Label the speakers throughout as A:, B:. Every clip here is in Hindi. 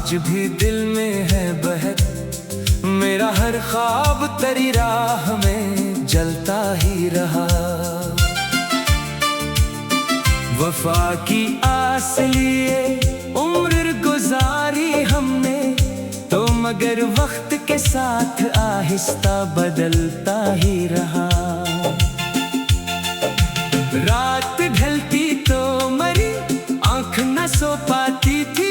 A: आज भी दिल में है बहक, मेरा हर ख्वाब तेरी राह में जलता ही रहा। वफा की आस लिए उम्र गुजारी हमने, तो मगर वक्त के साथ आहिस्ता बदलता ही रहा। रात ढलती तो मरी, आंख न सो पाती थी,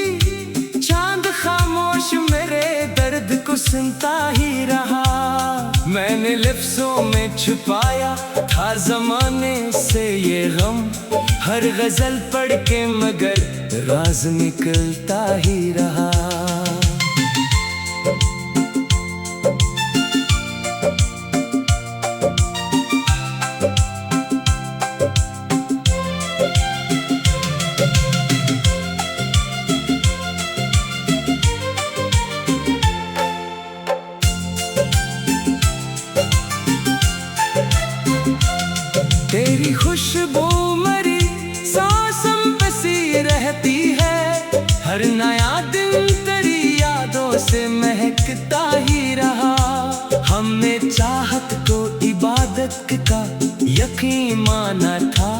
A: चांद खामोश मेरे दर्द को सुनता ही रहा। मैंने लफ्जों में छुपाया था ज़माने से ये गम, हर गजल पढ़ के मगर राज निकलता ही रहा। तेरी खुशबू मरी सांसों बसी रहती है, हर नया दिन तेरी यादों से महकता ही रहा। हमने चाहत को इबादत का यकीन माना था,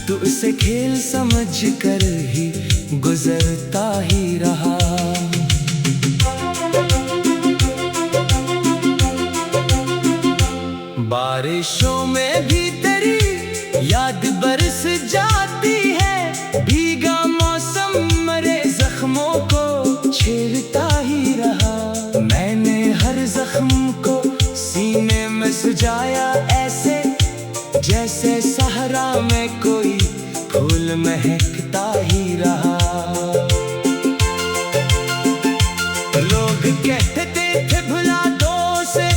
A: तो उसे खेल समझ कर ही गुजरता ही रहा। बारिशों में भी तेरी याद बरस जाती है, भीगा मौसम मेरे जख्मों को छेड़ता ही रहा। मैंने हर जख्म को सीने में सजाया ऐसे, जैसे सहरा में कोई फूल महकता ही रहा। लोग कहते थे भुला दो उसे,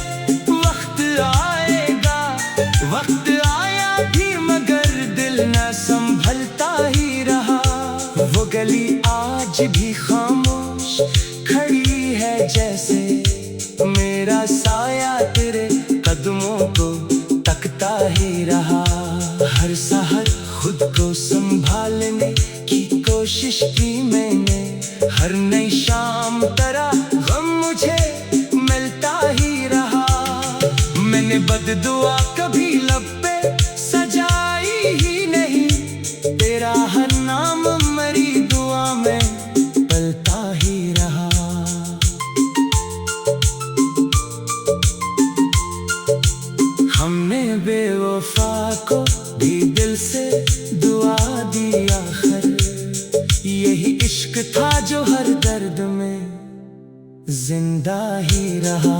A: वक्त आएगा, वक्त आया भी मगर दिल न संभलता ही रहा। वो गली आज भी खामोश खड़ी है, जैसे मेरा साया तेरे कदमों को तकता ही रहा। हर सहर खुद को संभालने की कोशिश की मैंने, हर नई शाम तेरा गम मुझे मिलता ही रहा। मैंने बद्दुआ कभी लब पे सजाई ही नहीं, तेरा हर नाम मेरी दुआ में पलता ही रहा। हमने बेवफा को भी दिल से दुआ दी आखिर, यही इश्क था जो हर दर्द में जिंदा ही रहा।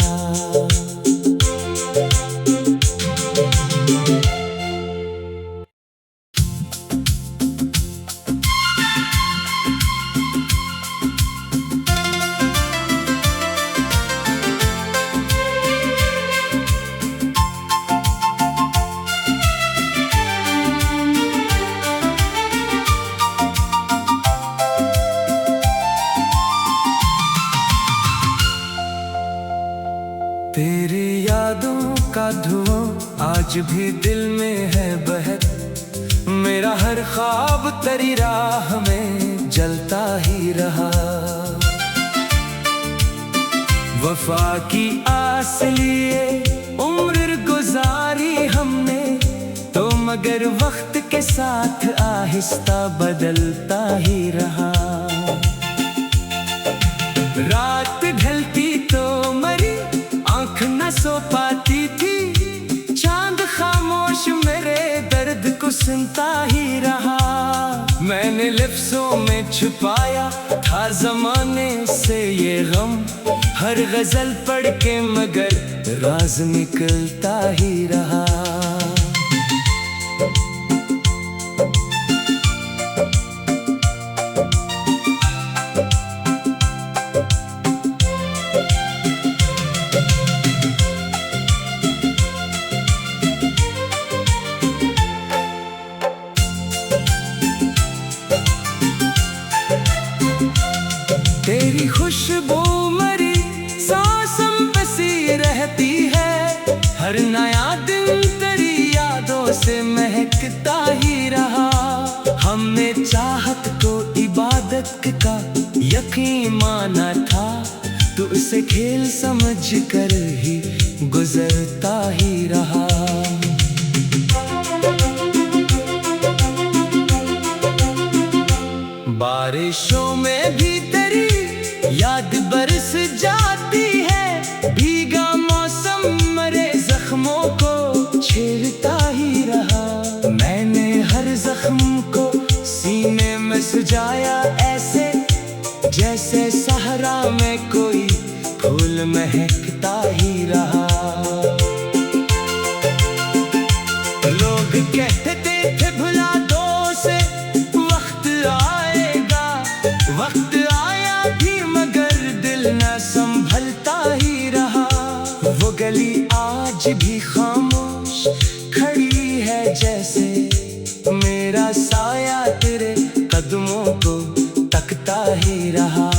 A: तेरी यादों का धुआं आज भी दिल में है बहक, मेरा हर ख्वाब तेरी राह में जलता ही रहा। वफा की आस लिए उम्र गुजारी हमने, तो मगर वक्त के साथ आहिस्ता बदलता ही रहा। रात ढलती तो मरी, आंख न सो पाती थी, चांद खामोश मेरे दर्द को सुनता ही रहा। मैंने लफ्जों में छुपाया था ज़माने से ये गम, हर गजल पढ़ के मगर राज निकलता ही रहा। तेरी खुशबू मरी सांसों बसी रहती है, हर नया दिन तेरी यादों से महकता ही रहा। हमने चाहत को इबादत का यकीन माना था, तू उसे खेल समझ कर ही गुजरता ही रहा। बारिशों में भी तेरी याद बरस जाती है, भीगा मौसम मरे जख्मों को छेड़ता ही रहा। मैंने हर जख्म को सीने में सजाया ऐसे, जैसे सहरा में कोई फूल महकता ही रहा। लोग कहते थे भुला दो उसे, वक्त आएगा, वक्त आया भी मगर दिल न संभलता ही रहा। वो गली आज भी खामोश खड़ी है, जैसे मेरा साया तेरे कदमों को तकता ही रहा।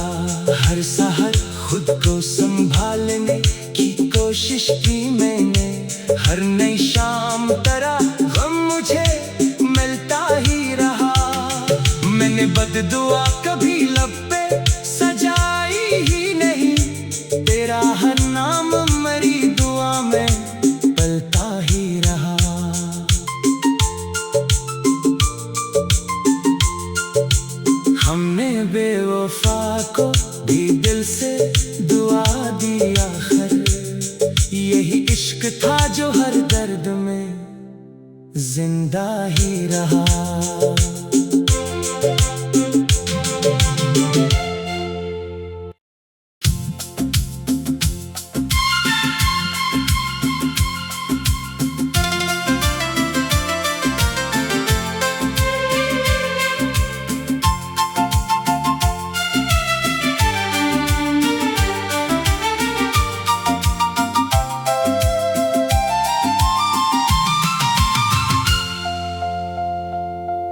A: हर सहर खुद को संभालने की कोशिश की मैंने, हर नई शाम तरह गम मुझे मिलता ही रहा। मैंने बद्दुआ कभी लब पे सजाई ही नहीं, तेरा हर नाम मरी दुआ में पलता ही रहा। हमने बेवफा को भी दिल से दुआ दी आखिर, यही इश्क था जो हर दर्द में जिंदा ही रहा।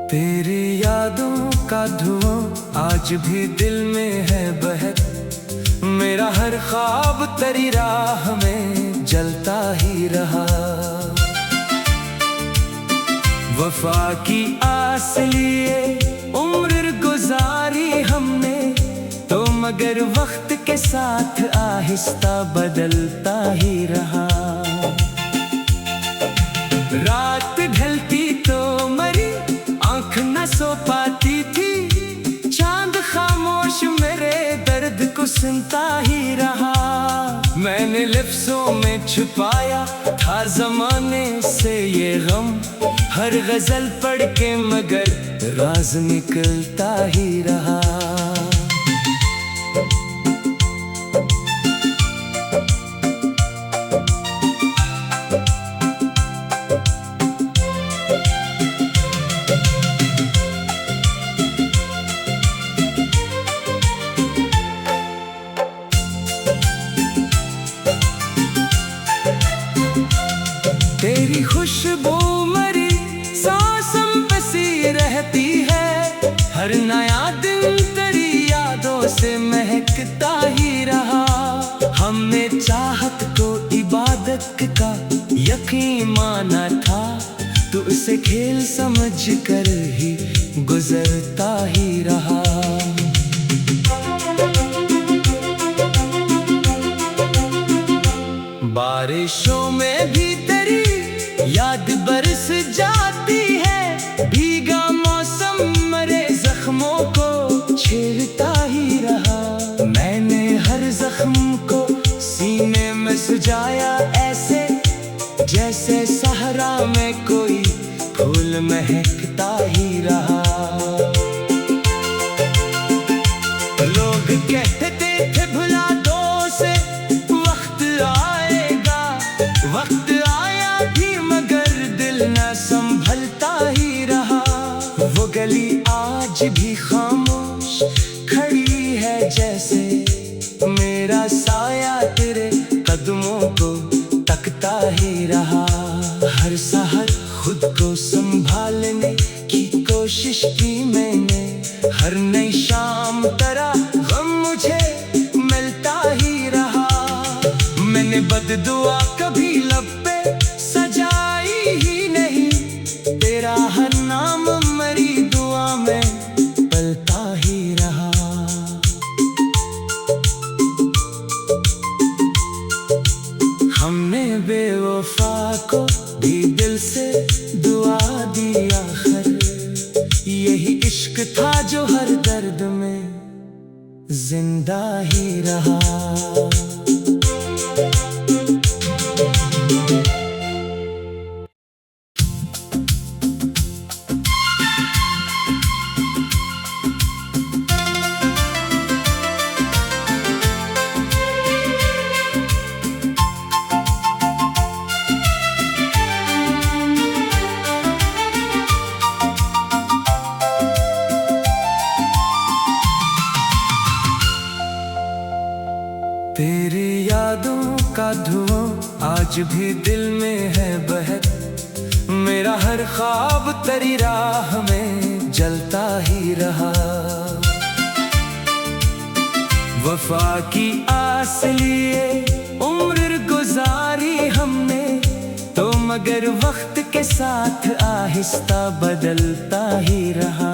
A: तेरी यादों का धुआं आज भी दिल में है बहक, मेरा हर ख्वाब तेरी राह में जलता ही रहा। वफा की आस लिए उम्र गुजारी हमने, तो मगर वक्त के साथ आहिस्ता बदलता ही रहा। रात ढलती तो मरी आँख न सो पाती थी, चांद खामोश मेरे दर्द को सुनता ही रहा। मैंने लफ्जों में छुपाया था जमाने से ये गम, हर गजल पढ़ के मगर राज निकलता ही रहा। तेरी खुशबू मरी सांसों पे सी रहती है, हर नया दिन तेरी यादों से महकता ही रहा। हमने चाहत को इबादत का यकीन माना था, तू उसे खेल समझ कर ही गुजरता ही रहा। बारिशों में भी तेरी याद बरस जाती है, भीगा मौसम मरे जख्मों को छेड़ता ही रहा। मैंने हर जख्म को सीने में सजाया ऐसे, जैसे सहरा में कोई फूल महकता ही रहा। लोग कहते थे भुला दो उसे, वक्त आएगा, वक्त आया भी मगर दिल न संभलता ही रहा। वो गली आज भी खामोश खड़ी है, जैसे मेरा साया तेरे कदमों को तकता ही रहा। हर सहर खुद को संभालने की कोशिश की मैंने, हर नई शाम तरह गम मुझे मिलता ही रहा। मैंने बद्दुआ कभी लब पे सजाई ही नहीं, तेरा हर नाम मरी दुआ में पलता ही रहा। बेवफा को भी दिल से दुआ दी आखिर, यही इश्क था जो हर दर्द में जिंदा ही रहा। तेरी यादों का धुआं आज भी दिल में है बहक, मेरा हर ख्वाब तेरी राह में जलता ही रहा। वफा की आस लिए उम्र गुजारी हमने, तो मगर वक्त के साथ आहिस्ता बदलता ही रहा।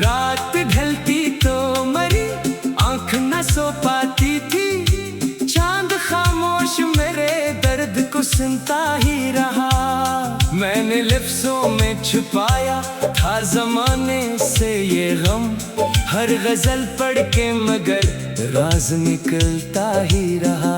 A: रात ढलती तो मरी आँख न सो पाती थी, चांद खामोश मेरे दर्द को सुनता ही रहा। मैंने लफ्ज़ों में छुपाया था ज़माने से ये गम, हर गज़ल पढ़ के मगर राज निकलता ही रहा।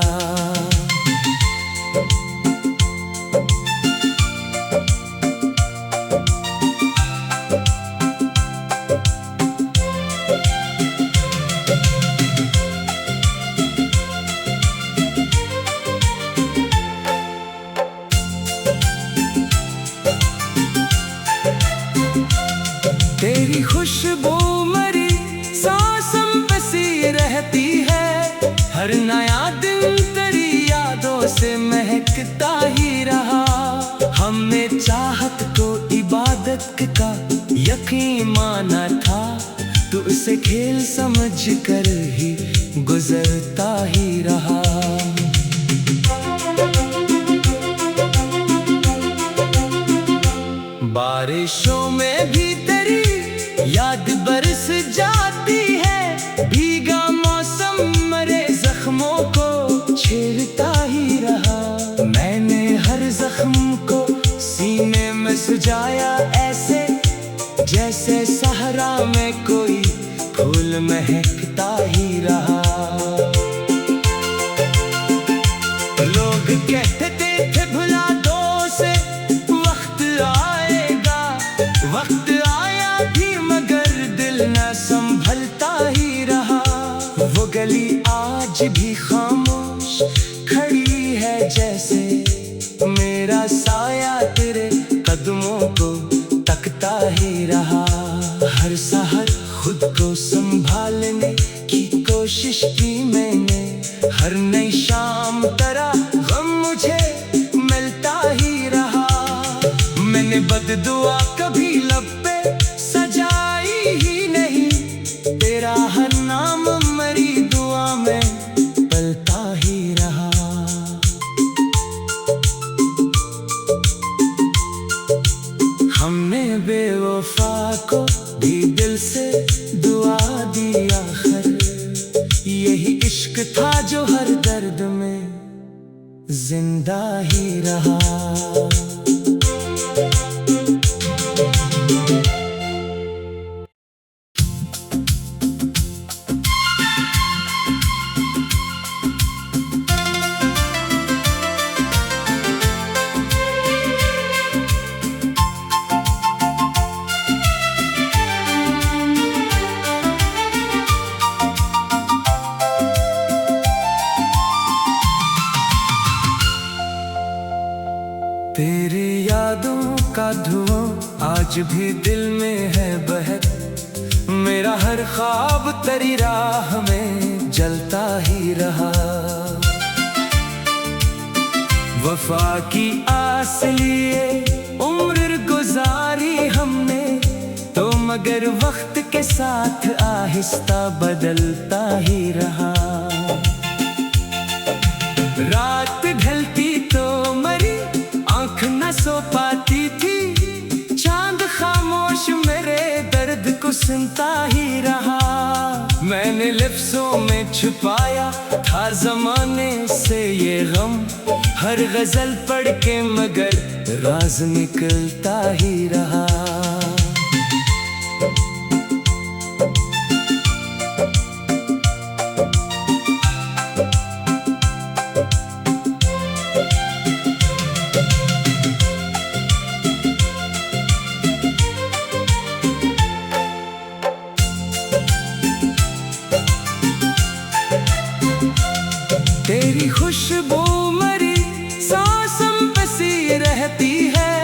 A: तेरी खुशबू मरी सांसों बसी रहती है, हर नया दिन तेरी यादों से महकता ही रहा। हमने चाहत को इबादत का यकीन माना था, तू उसे खेल समझ कर ही गुजरता ही रहा। बारिशों में भी तेरी याद बरस जाती है, भीगा मौसम मरे जख्मों को छेड़ता ही रहा। मैंने हर जख्म को सीने में सजाया ऐसे, जैसे सहरा में कोई फूल महकता ही रहा। लोग कहते थे भुला दो उसे, वक्त आएगा, वक्त आया भी मगर दिल न संभलता ही रहा। वो गली आज भी खामोश खड़ी है, जैसे मेरा साया तेरे कदमों को तकता ही रहा। हर सहर खुद को संभालने की कोशिश की मैंने, हर नई शाम तरह गम मुझे मिलता ही रहा। मैंने बद्दुआ कभी लब पे सजाई ही नहीं, तेरा हर नाम मरी दुआ में पलता ही रहा। हमने बेवफा को भी दिल से दुआ दी आखिर, यही इश्क था जो हर दर्द में जिंदा ही रहा। तेरी यादों का धुआं आज भी दिल में है बहक, मेरा हर ख्वाब तेरी राह में जलता ही रहा। वफा की आस लिए उम्र गुजारी हमने, तो मगर वक्त के साथ आहिस्ता बदलता ही रहा। रात ढलती तो मरी आँख न सो पाती थी, चांद खामोश मेरे दर्द को सुनता ही रहा। मैंने लफ्ज़ों में छुपाया था था जमाने से ये गम, हर गजल पढ़ के मगर राज निकलता ही रहा। तेरी खुशबू मरी सांसों बसी रहती है,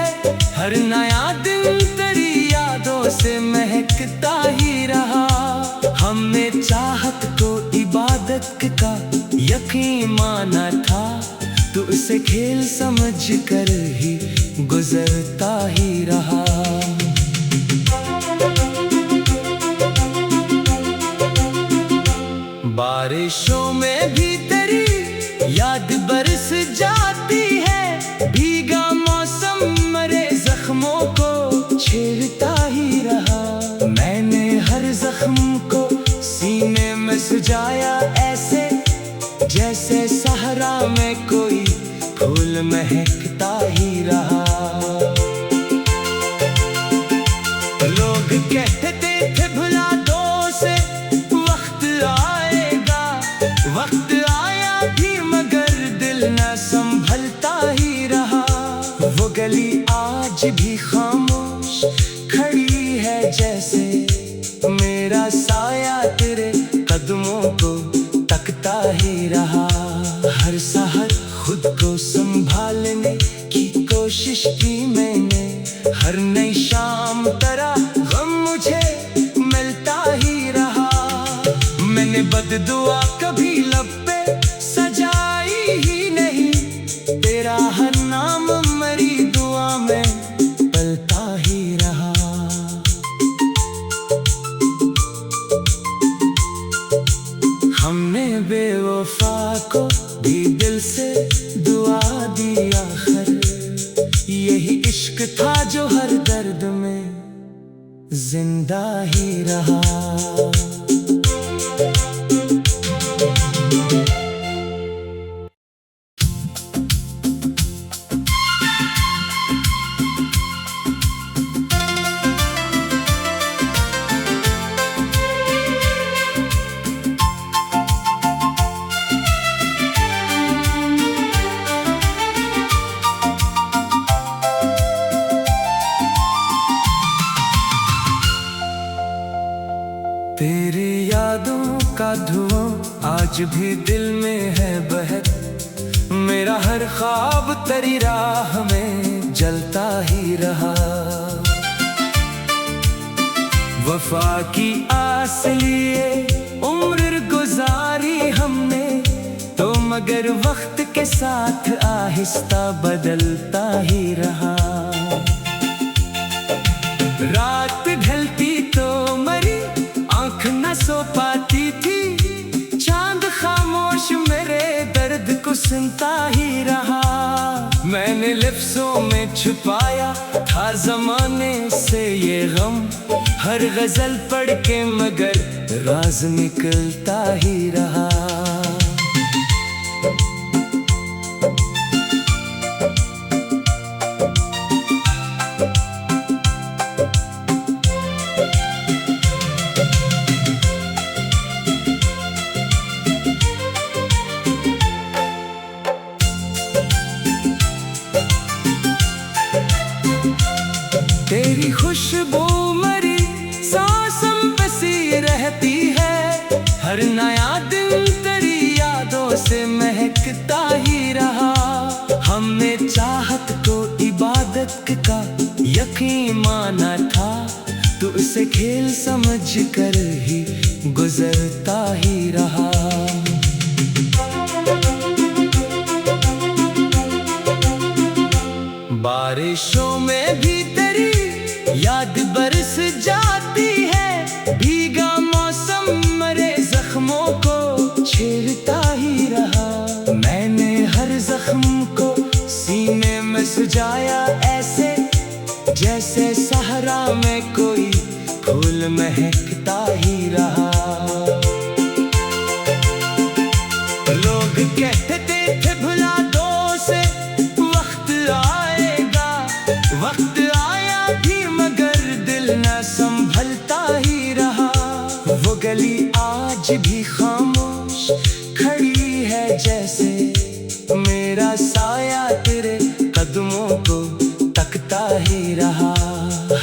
A: हर नया दिन तेरी यादों से महकता ही रहा। हमने चाहत को इबादत का यकीन माना था, तू उसे खेल समझ कर ही गुजरता ही रहा। बारिशों में भी तेरी याद बरस जाती है, भीगा मौसम मरे जख्मों को छेड़ता ही रहा। मैंने हर जख्म को सीने में सजाया ऐसे, जैसे सहरा में कोई फूल महकता ही रहा। लोग कहते थे भुला दो उसे, वक्त आएगा, वक्त आया भी मगर दिल न संभलता ही रहा। वो गली आज भी खामोश खड़ी है, जैसे मेरा साया तेरे कदमों को तकता ही रहा। हर सहर खुद को संभालने की कोशिश की मैंने, हर नई शाम तरह गम मुझे मिलता ही रहा। मैंने बद्दुआ कभी लब पे सजाई ही नहीं, तेरा हर नाम मरी दुआ में पलता ही रहा। हमने बेवफा को भी दिल से दुआ दी आखिर, यही इश्क था जो हर दर्द में जिंदा ही रहा। तेरी यादों का धुआं आज भी दिल में है बहक, मेरा हर ख्वाब तेरी राह में जलता ही रहा। वफा की आस लिए उम्र गुजारी हमने, तो मगर वक्त के साथ आहिस्ता बदलता ही रहा। रात ढलती तो मरी आँख न सो पाती थी, चांद खामोश मेरे दर्द को सुनता ही रहा। मैंने लफ्जों में छुपाया था जमाने से ये गम, हर गजल पढ़ के मगर राज निकलता ही रहा। तेरी खुशबू मरी सांसों बसी रहती है, हर नया दिन तेरी यादों से महकता ही रहा। हमने चाहत को इबादत का यकीन माना था, तू उसे खेल समझ कर ही गुजरता ही रहा। बारिशों में भी तेरी याद बरस जाती है, भीगा मौसम मरे जख्मों को छेड़ता ही रहा। मैंने हर जख्म को सीने में सजाया ऐसे, जैसे सहरा में कोई फूल महकता ही रहा। लोग कहते थे भुला दो उसे, वक्त आएगा। वक्त आया भी मगर दिल न संभलता ही रहा। वो गली आज भी खामोश खड़ी है जैसे मेरा साया तेरे कदमों को तकता ही रहा।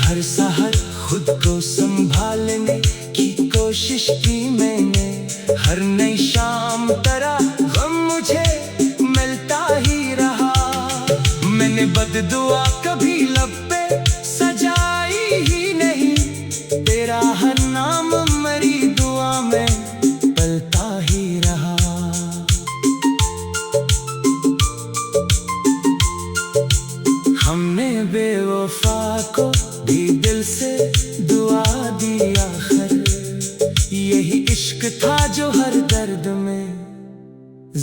A: हर सहर खुद को संभालने की कोशिश की मैंने, हर नई शाम तरह गम मुझे मिलता ही रहा। मैंने बद्दुआ कभी लब पे सजाई ही नहीं, तेरा हर नाम मरी दुआ में पलता ही रहा। हमने बेवफा को भी दिल से दुआ दी आखिर, यही इश्क था जो हर दर्द में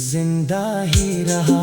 A: जिंदा ही रहा।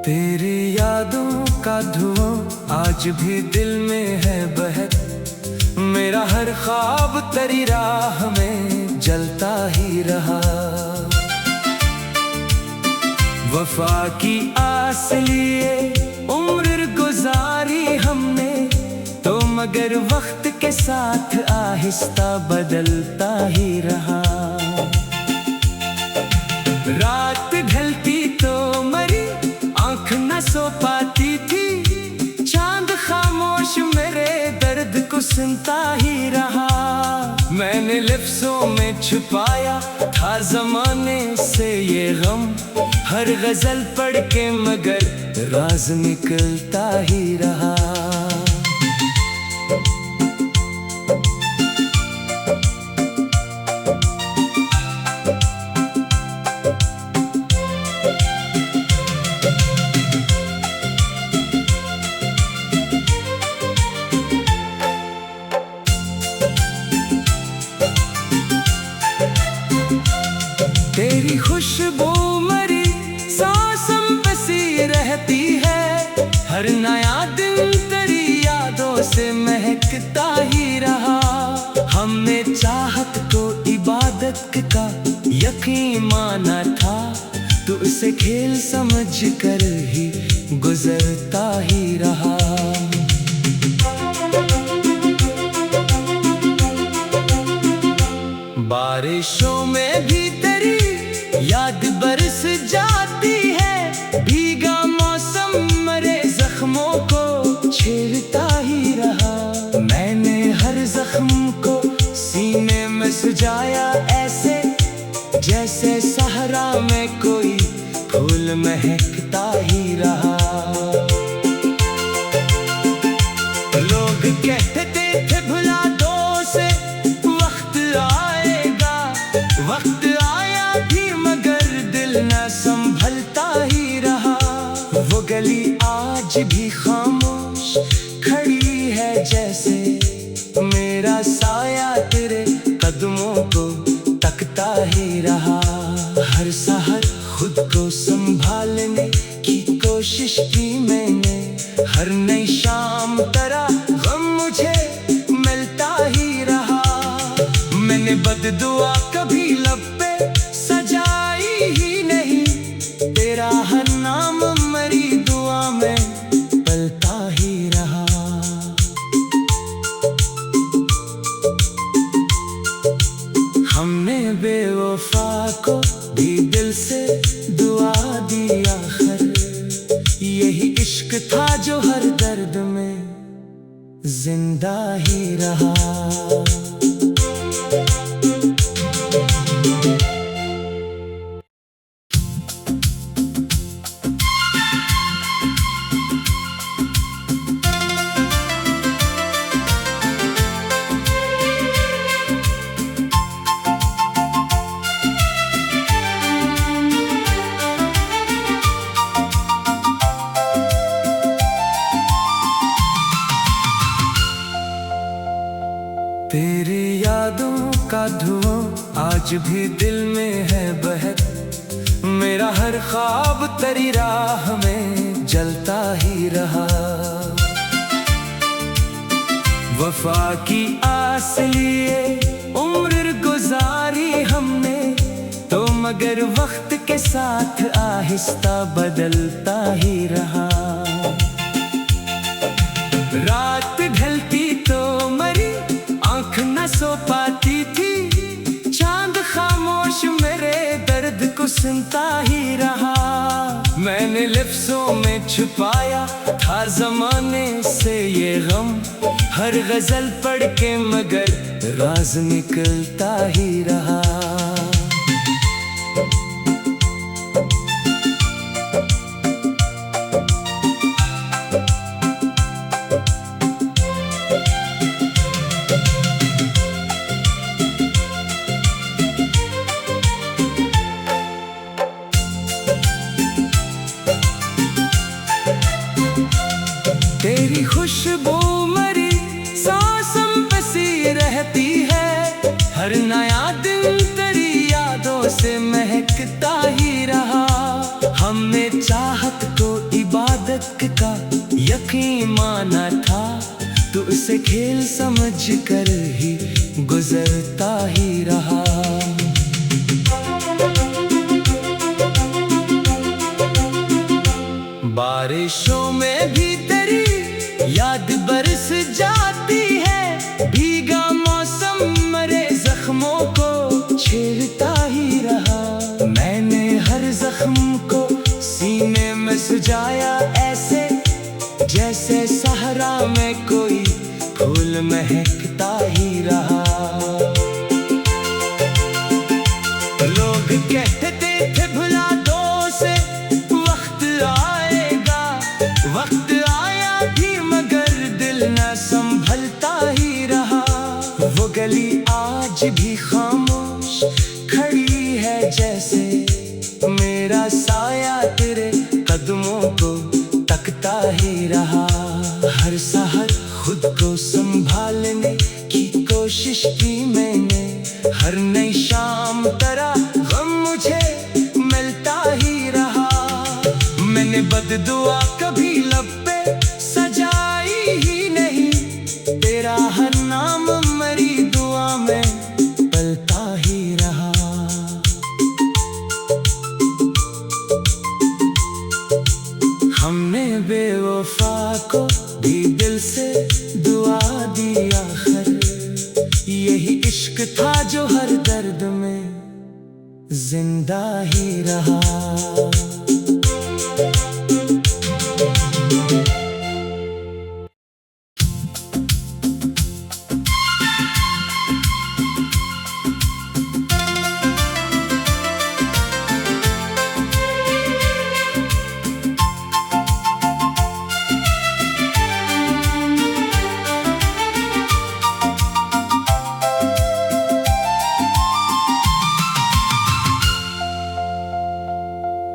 A: तेरी यादों का धुआं आज भी दिल में है बहक, मेरा हर ख्वाब तेरी राह में जलता ही रहा। वफा की आस लिए उम्र गुजारी हमने, तो मगर वक्त के साथ आहिस्ता बदलता ही रहा। रात ढलती तो मरी आँख न सो पाती थी, चांद खामोश मेरे दर्द को सुनता ही रहा। मैंने लफ्जों में छुपाया था जमाने से ये गम, हर गजल पढ़ के मगर राज निकलता ही रहा। तेरी खुशबू मरी सांसों बसी रहती है, हर नया दिन तेरी यादों से महकता ही रहा। हमने चाहत को इबादत का यकीन माना था, तो उसे खेल समझ कर ही गुजरता ही रहा। बारिशों में भी तेरी याद बरस जाती है, भीगा मौसम मरे जख्मों को छेड़ता ही रहा। मैंने हर जख्म को सीने में सजाया ऐसे, जैसे सहरा में कोई फूल महकता ही रहा। लोग कहते थे भुला दो उसे, वक्त आएगा। वक्त आया भी मगर दिल न संभलता ही रहा। वो गली आज भी खामोश खड़ी है जैसे मेरा साया तेरे कदमों को तकता ही रहा। हर सहर खुद को संभालने की कोशिश की मैंने, हर नई शाम तरह गम मुझे मिलता ही रहा। मैंने बद्दुआ कभी लब पे सजाई ही नहीं, तेरा हर नाम मरी दुआ में पलता ही रहा। हमने बेवफा को भी दिल से दुआ दी आखिर, यही इश्क था जो हर दर्द में जिंदा ही रहा। आज भी दिल में है बहक, मेरा हर ख्वाब तेरी राह में जलता ही रहा। वफा की आस लिए उम्र गुजारी हमने, तो मगर वक्त के साथ आहिस्ता बदलता ही रहा। रात ढलती तो मरी, आंख न सो पाती थी, चांद खामोश मेरे दर्द को सुनता ही रहा। मैंने लफ्जों में छुपाया था ज़माने से ये गम, हर गजल पढ़ के मगर राज निकलता ही रहा। तेरी खुशबू मरी सांसों बसी रहती है, हर नया दिन तेरी यादों से महकता ही रहा। हमने चाहत को इबादत का यकीन माना था, तो उसे खेल समझ कर ही गुजरता ही रहा। बारिशों में भी तेरी याद बरस जाती है, भीगा मौसम मरे जख्मों को छेड़ता ही रहा। मैंने हर जख्म को सीने में सजाया ऐसे, जैसे सहरा में कोई फूल महकता ही रहा। लोग कहते थे भुला दो उसे, वक्त आएगा, वक्त आया भी मगर दिल न संभलता ही रहा। वो गली आज भी खामोश खड़ी है, जैसे मेरा साया तेरे कदमों को तकता ही रहा। हर सहर खुद को संभालने की कोशिश की मैंने, हर नई शाम तेरा गम मुझे मिलता ही रहा। मैंने बद्दुआ कभी लब पे सजाई ही नहीं, तेरा हर नाम मरी दुआ में पलता ही रहा। हमने बेवफा को भी दिल से दुआ दी आखिर, यही इश्क था जो हर दर्द में जिंदा ही रहा।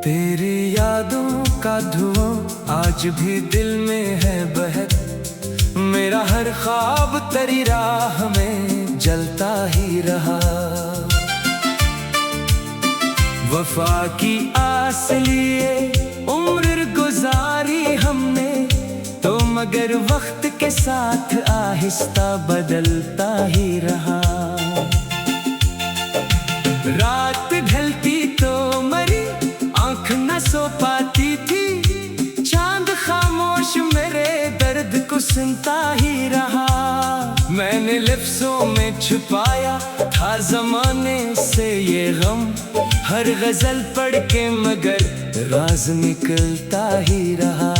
A: तेरी यादों का धुआं आज भी दिल में है बहक, मेरा हर ख्वाब तेरी राह में जलता ही रहा। वफा की आस लिए उम्र गुजारी हमने, तो मगर वक्त के साथ आहिस्ता बदलता ही रहा। रात ढलती तो मरी, आंख न सो पाती थी, चांद खामोश मेरे दर्द को सुनता ही रहा। मैंने लफ्जों में छुपाया था ज़माने से ये गम, हर गजल पढ़ के मगर राज निकलता ही रहा।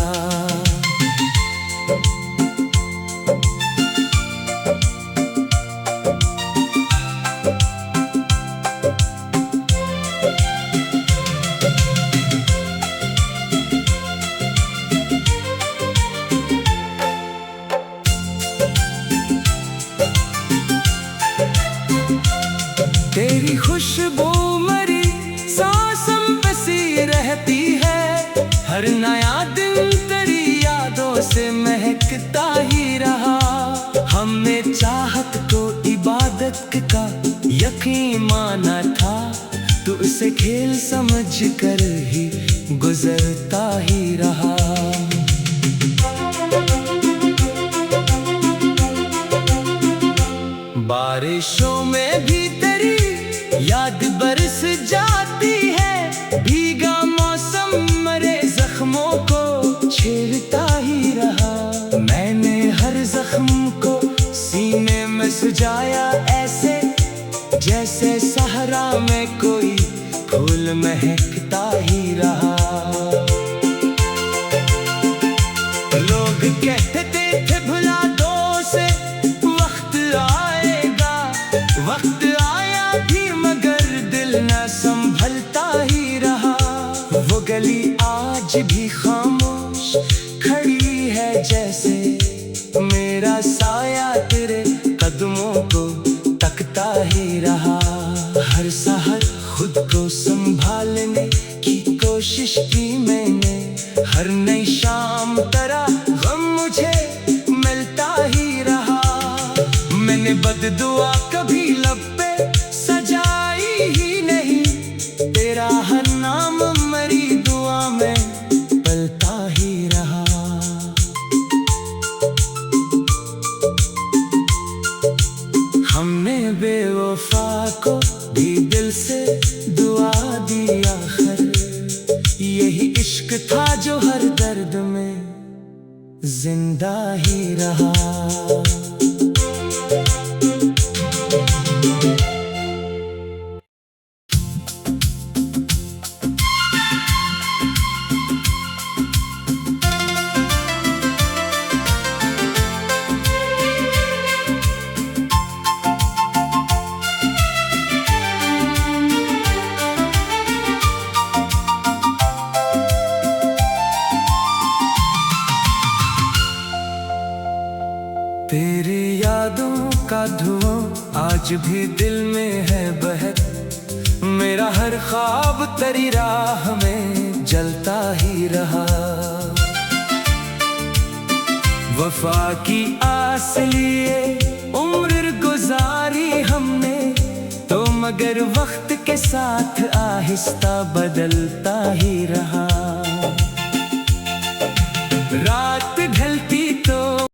A: तेरी खुशबू मरी सांसों बसी रहती है, हर नया दिन तेरी यादों से महकता ही रहा। हमने चाहत को इबादत का यकीन माना था, तू उसे खेल समझ कर ही गुजरता ही रहा। बारिशों में भी तेरी याद बरस जाती है, भीगा मौसम मरे जख्मों को छेड़ता ही रहा। मैंने हर जख्म को सीने में सजाया ऐसे, जैसे सहरा में कोई फूल महकता ही रहा। लोग कहते थे भुला दो उसे, वक्त आएगा, वक्त आया भी मगर दिल न संभलता ही रहा। वो गली आज भी खामोश खड़ी है, जैसे मेरा साया तेरे कदमों को तकता ही रहा। हर सहर खुद को संभालने की कोशिश की मैंने, हर नई शाम तरह गम मुझे मिलता ही रहा। मैंने बद्दुआ कभी लब पे सजाई ही नहीं, तेरा हर नाम मरी दुआ में पलता ही रहा। हमने बेवफा को भी दिल से दुआ दी आखिर, यही इश्क था जो हर दर्द में जिंदा ही रहा। तेरी यादों का धुआं आज भी दिल में है बहक, मेरा हर ख्वाब तेरी राह में जलता ही रहा। वफा की आस लिए उम्र गुजारी हमने, तो मगर वक्त के साथ आहिस्ता बदलता ही रहा।